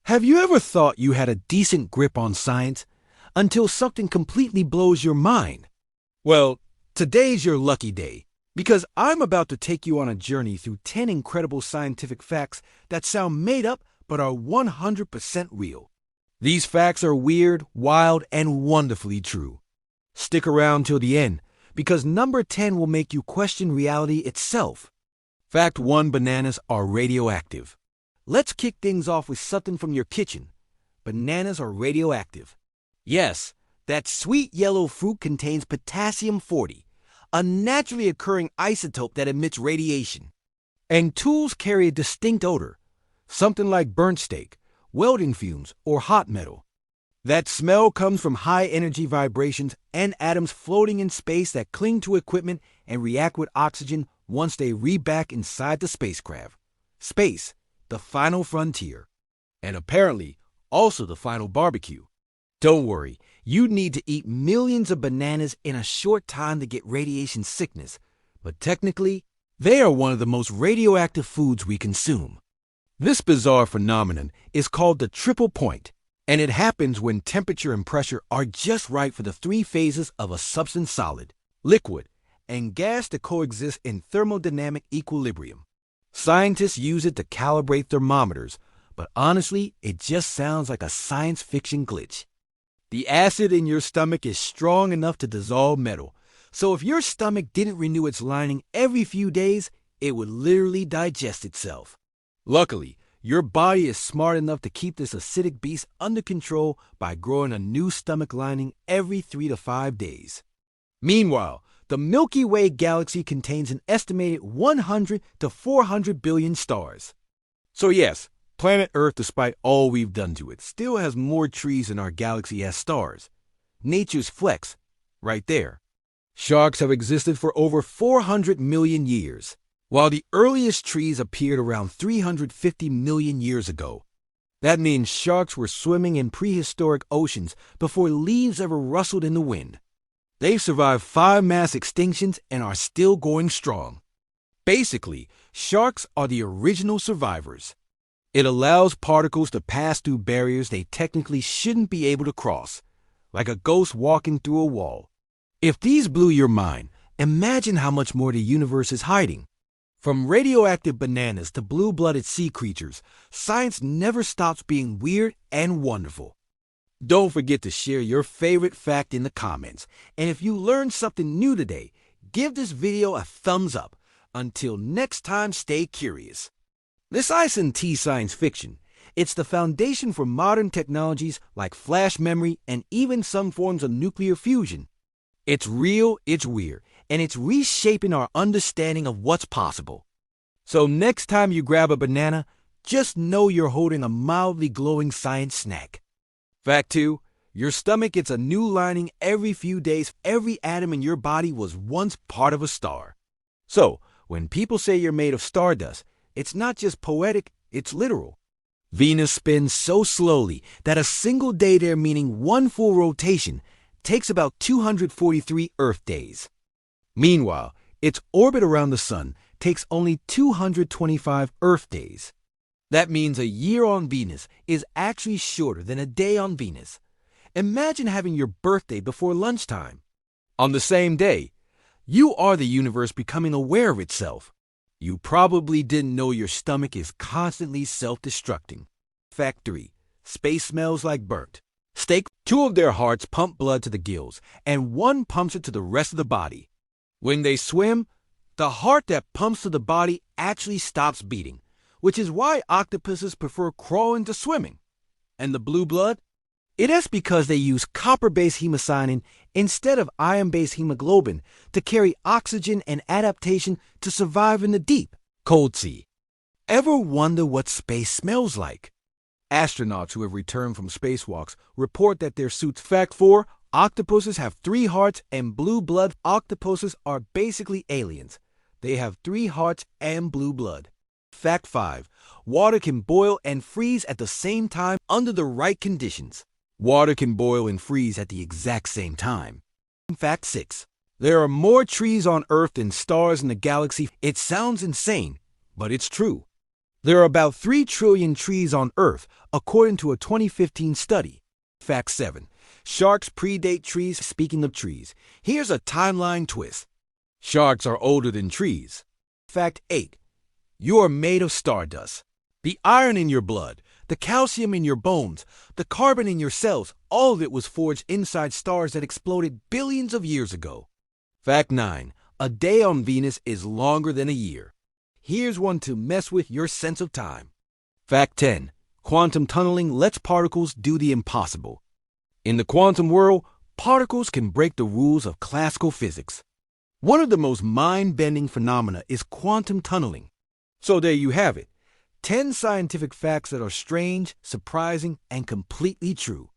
Have you ever thought you had a decent grip on science until something completely blows your mind? Well, today's your lucky day, because I'm about to take you on a journey through 10 incredible scientific facts that sound made up but are 100% real. These facts are weird, wild, and wonderfully true. Stick around till the end, because number 10 will make you question reality itself. Fact 1: bananas are radioactive. Let's kick things off with something from your kitchen. Bananas are radioactive. Yes, that sweet yellow fruit contains potassium-40, a naturally occurring isotope that emits radiation. And tools carry a distinct odor, something like burnt steak, welding fumes, or hot metal. That smell comes from high-energy vibrations and atoms floating in space that cling to equipment and react with oxygen once they re-back inside the spacecraft. Space, the final frontier, and apparently also the final barbecue. Don't worry, you need to eat millions of bananas in a short time to get radiation sickness, but technically, they are one of the most radioactive foods we consume. This bizarre phenomenon is called the triple point, and it happens when temperature and pressure are just right for the three phases of a substance: solid, liquid, and gas to coexist in thermodynamic equilibrium. Scientists use it to calibrate thermometers, but honestly, it just sounds like a science fiction glitch. The acid in your stomach is strong enough to dissolve metal, so if your stomach didn't renew its lining every few days, it would literally digest itself. Luckily, your body is smart enough to keep this acidic beast under control by growing a new stomach lining every 3 to 5 days. Meanwhile, the Milky Way galaxy contains an estimated 100 to 400 billion stars. So yes, planet Earth, despite all we've done to it, still has more trees in our galaxy as stars. Nature's flex, right there. Sharks have existed for over 400 million years, while the earliest trees appeared around 350 million years ago. That means sharks were swimming in prehistoric oceans before leaves ever rustled in the wind. They've survived 5 mass extinctions and are still going strong. Basically, sharks are the original survivors. It allows particles to pass through barriers they technically shouldn't be able to cross, like a ghost walking through a wall. If these blew your mind, imagine how much more the universe is hiding. From radioactive bananas to blue-blooded sea creatures, science never stops being weird and wonderful. Don't forget to share your favorite fact in the comments. And if you learned something new today, give this video a thumbs up. Until next time, stay curious. This isn't science fiction. It's the foundation for modern technologies like flash memory and even some forms of nuclear fusion. It's real, it's weird, and it's reshaping our understanding of what's possible. So next time you grab a banana, just know you're holding a mildly glowing science snack. Fact 2: your stomach gets a new lining every few days. Every atom in your body was once part of a star. So, when people say you're made of stardust, it's not just poetic, it's literal. Venus spins so slowly that a single day there, meaning one full rotation, takes about 243 Earth days. Meanwhile, its orbit around the sun takes only 225 Earth days. That means a year on Venus is actually shorter than a day on Venus. Imagine having your birthday before lunchtime. On the same day, you are the universe becoming aware of itself. You probably didn't know your stomach is constantly self-destructing. Fact 3: space smells like burnt steak. 2 of their hearts pump blood to the gills, and 1 pumps it to the rest of the body. When they swim, the heart that pumps to the body actually stops beating, which is why octopuses prefer crawling to swimming. And the blue blood? It is because they use copper-based hemocyanin instead of iron-based hemoglobin to carry oxygen and adaptation to survive in the deep, cold sea. Ever wonder what space smells like? Astronauts who have returned from spacewalks report that their suits. Fact 4: octopuses have 3 hearts, and blue blood. Octopuses are basically aliens. They have 3 hearts and blue blood. Fact 5: water can boil and freeze at the same time under the right conditions. Water can boil and freeze at the exact same time. Fact 6: there are more trees on Earth than stars in the galaxy. It sounds insane, but it's true. There are about 3 trillion trees on Earth, according to a 2015 study. Fact 7. Sharks predate trees. Speaking of trees, here's a timeline twist. Sharks are older than trees. Fact 8. You are made of stardust. The iron in your blood, the calcium in your bones, the carbon in your cells, all of it was forged inside stars that exploded billions of years ago. Fact 9. A day on Venus is longer than a year. Here's one to mess with your sense of time. Fact 10. Quantum tunneling lets particles do the impossible. In the quantum world, particles can break the rules of classical physics. One of the most mind-bending phenomena is quantum tunneling. So there you have it. 10 scientific facts that are strange, surprising, and completely true.